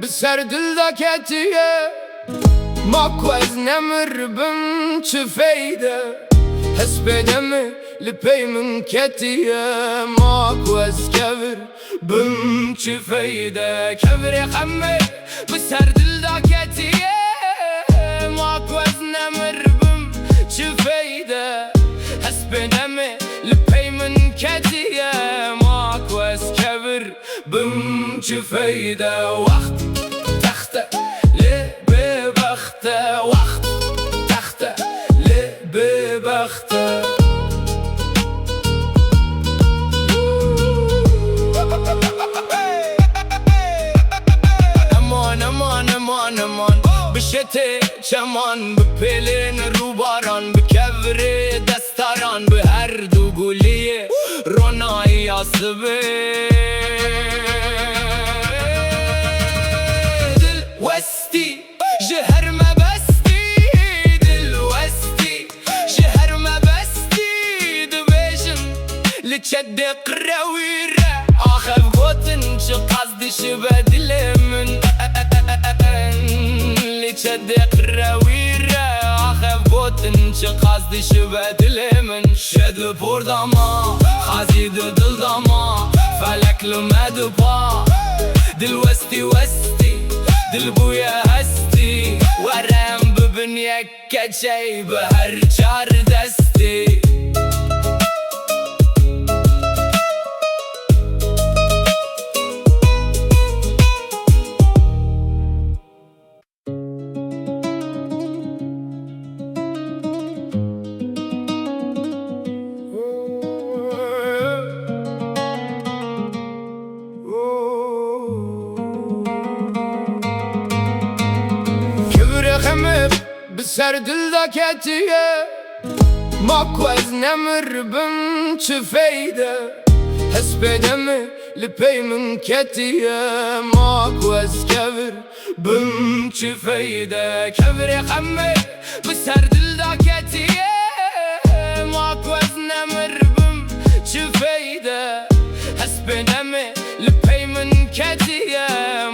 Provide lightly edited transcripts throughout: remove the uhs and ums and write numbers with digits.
بسر دل كتيه ماكو از نمر بم چه فايدة حس بدمي لبي من كتيه ماكو از كبر بم چه فايدة كبر يخمي بسر دل كتيه ماكو از نمر بم چه فايدة حس بدمي لبي من كتيه ماكو از كبر بم چه فايدة وقت تخته ليه ببخته وقت تخته ليه ببخته امان امان امان امان بشته چمان بپلن رو باران بکور دستاران به هر دو گلیه رونایی آسبه دل وستی جهر ما بستی دل وستی جهر ما بستی دبیشن لچد قرویره آخف گوتن چه قصدش بدل من لچد قرویره آخف گوتن چه قصدش بدل من شد بردما خازید دل دما فلک لمد با دل وستی وستی دل بویا هستی ورم ببن یک کچی به هر چار دستی بسر دل كتيه ماكو از نمر بم چه فايدة حس بدمي لبي من كتيه ماكو از كبر بم چه فايدة كبر يخمي بسر دل كتيه ماكو از نمر بم چه فايدة حس بدمي لبي من كتيه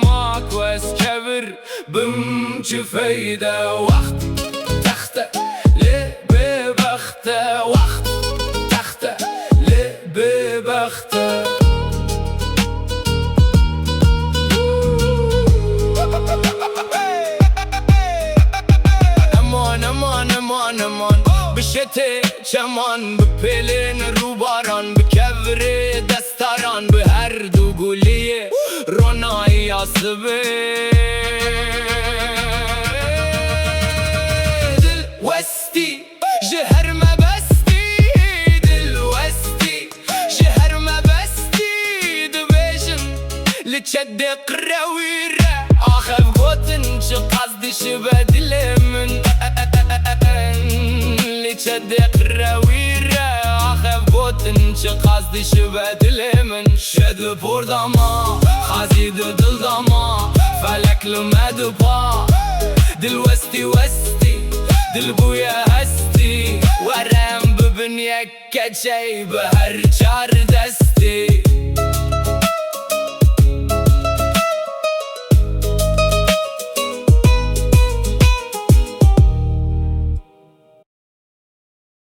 ماكو از كبر بم چه فايدة وقت تخته ليه ببخته وقت تخته ليه ببخته امان امان امان امان بشته چمان بپلن رو باران بکور دستاران به هر دو گلیه رونایی آسبه جهر ما بستی دل وستی جهر ما بستی دبیشن لچد قرویره آخف گوتن چه قصدش بدل من لچد قرویره آخف گوتن چه قصدش بدل من شد بردما خازید دل دما فلک لمد با دل وستی وستی دل بویا هستی ورم ببن یک کچی به هر چار دست